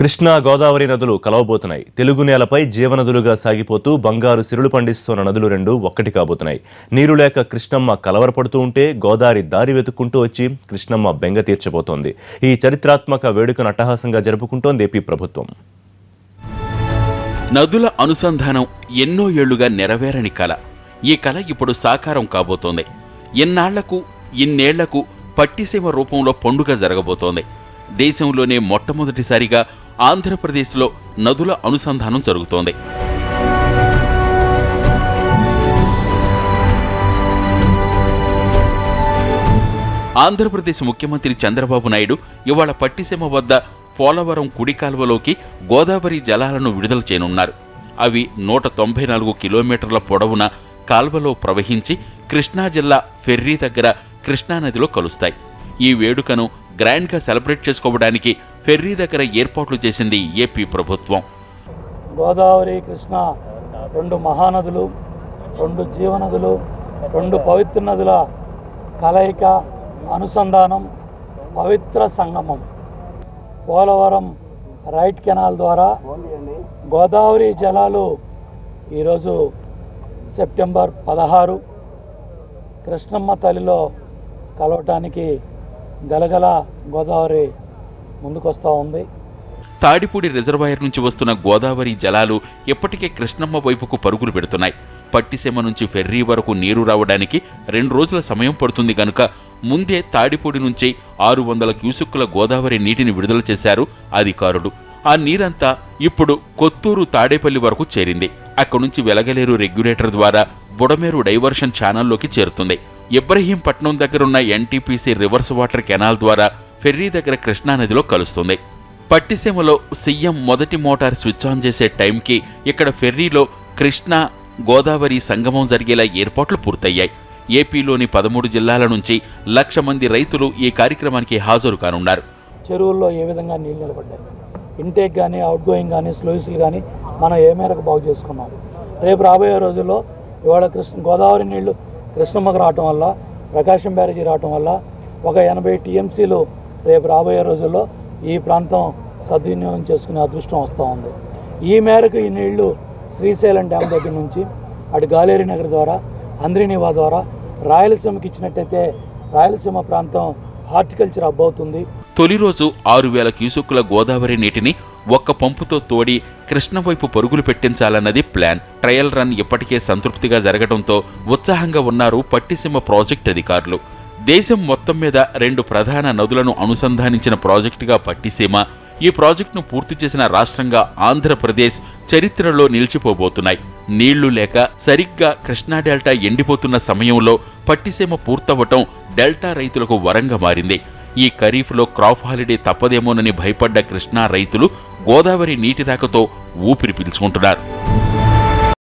కృష్ణా గోదావరి నదులు కలవబోతున్నాయి. తెలుగు నేలపై జీవనదులుగా సాగిపోతూ బంగారు సిరులు పండిస్తున్న నదులు రెండు ఒక్కటి కాబోతున్నాయి. నీరు లేక కృష్ణమ్మ కలవరపడుతూ ఉంటే గోదావరి దారి వెతుక్కుంటూ వచ్చి కృష్ణమ్మ బెంగ తీర్చబోతోంది. ఈ చరిత్రాత్మక వేడుకను అట్టహాసంగా జరుపుకుంటోంది ఏపీ ప్రభుత్వం. నదుల అనుసంధానం ఎన్నో ఏళ్లుగా నెరవేరని కల. ఈ కల ఇప్పుడు సాకారం కాబోతోంది. ఎన్నాళ్లకు ఇన్నేళ్లకు పట్టిసీమ రూపంలో పండుగ జరగబోతోంది. దేశంలోనే మొట్టమొదటిసారిగా ఆంధ్రప్రదేశ్లో నదుల అనుసంధానం జరుగుతోంది. ఆంధ్రప్రదేశ్ ముఖ్యమంత్రి చంద్రబాబు నాయుడు ఇవాళ పట్టిసీమ వద్ద పోలవరం కుడి కాల్వలోకి గోదావరి జలాలను విడుదల చేయనున్నారు. అవి 194 కిలోమీటర్ల పొడవున కాల్వలో ప్రవహించి కృష్ణా జిల్లా ఫెర్రీ దగ్గర కృష్ణానదిలో కలుస్తాయి. ఈ వేడుకను గ్రాండ్గా సెలబ్రేట్ చేసుకోవడానికి ఫెర్రీ దగ్గర ఏర్పాట్లు చేసింది ఏపీ ప్రభుత్వం. గోదావరి కృష్ణ రెండు మహానదులు, రెండు జీవనదులు, రెండు పవిత్ర నదుల కలయిక, అనుసంధానం, పవిత్ర సంగమం. పోలవరం రైట్ కెనాల్ ద్వారా గోదావరి జలాలు ఈరోజు సెప్టెంబర్ 16 కృష్ణమ్మ తల్లిలో కలవటానికి గలగల గోదావరి ముందుకొస్తూ ఉంది. తాడిపూడి రిజర్వాయర్ నుంచి వస్తున్న గోదావరి జలాలు ఇప్పటికే కృష్ణమ్మ వైపుకు పరుగులు పెడుతున్నాయి. పట్టిసీమ నుంచి ఫెర్రీ వరకు నీరు రావడానికి 2 రోజుల సమయం పడుతుంది కనుక ముందే తాడిపూడి నుంచి 600 క్యూసెక్కుల గోదావరి నీటిని విడుదల చేశారు అధికారులు. ఆ నీరంతా ఇప్పుడు కొత్తూరు తాడేపల్లి వరకు చేరింది. అక్కడి నుంచి వెలగలేరు రెగ్యులేటర్ ద్వారా బుడమేరు డైవర్షన్ ఛానల్లోకి చేరుతుంది. ఇబ్రహీంపట్నం దగ్గరున్న ఎన్టీపీసీ రివర్స్ వాటర్ కెనాల్ ద్వారా ఫెర్రీ దగ్గర కృష్ణానదిలో కలుస్తుంది. పట్టిసీమలో సీఎం మొదటి మోటార్ స్విచ్ ఆన్ చేసే టైంకి ఇక్కడ ఫెర్రీలో కృష్ణా గోదావరి సంగమం జరిగేలా ఏర్పాట్లు పూర్తయ్యాయి. ఏపీలోని 13 జిల్లాల నుంచి 1,00,000 మంది రైతులు ఈ కార్యక్రమానికి హాజరు కానున్నారు. చెరువుల్లో ఏ విధంగా నీళ్ళు నిలబడ్డాయి, ఇంటేక్ కానీ అవుట్ గోయింగ్ కానీ స్లూయిస్లు కానీ మనం ఏ మేరకు బాగు చేసుకున్నాం. రేపు రాబోయే రోజుల్లో ఇవాళ గోదావరి నీళ్లు కృష్ణమ్మకు రావటం వల్ల, ప్రకాశం బ్యారేజీ రావటం వల్ల ఒక 80 టీఎంసీలు రేపు రాబోయే రోజుల్లో ఈ ప్రాంతం సద్వినియోగం చేసుకునే అదృష్టం వస్తూ ఉంది. ఈ మేరకు ఈ నీళ్లు శ్రీశైలం డ్యామ్ దగ్గర నుంచి అటు గాలేరి నగర్ ద్వారా, అంద్రినివా ద్వారా రాయలసీమకి ఇచ్చినట్టయితే రాయలసీమ ప్రాంతం హార్టికల్చర్ హబ్ అవుతుంది. తొలి రోజు 6,000 క్యూసెక్కుల గోదావరి నీటిని ఒక్క పంపుతో తోడి కృష్ణ వైపు పరుగులు పెట్టించాలన్నది ప్లాన్. ట్రయల్ రన్ ఇప్పటికే సంతృప్తిగా జరగడంతో ఉత్సాహంగా ఉన్నారు పట్టిసీమ ప్రాజెక్టు అధికారులు. దేశం మొత్తం మీద 2 ప్రధాన నదులను అనుసంధానించిన ప్రాజెక్టుగా పట్టిసీమ, ఈ ప్రాజెక్టును పూర్తి చేసిన రాష్ట్రంగా ఆంధ్రప్రదేశ్ చరిత్రలో నిలిచిపోబోతున్నాయి. నీళ్లు లేక సరిగ్గా కృష్ణా డెల్టా ఎండిపోతున్న సమయంలో పట్టిసీమ పూర్తవటం డెల్టా రైతులకు వరంగా మారింది. ఈ ఖరీఫ్లో క్రాప్ హాలిడే తప్పదేమోనని భయపడ్డ కృష్ణా రైతులు గోదావరి నీటి రాకతో ఊపిరి పీల్చుకుంటున్నారు.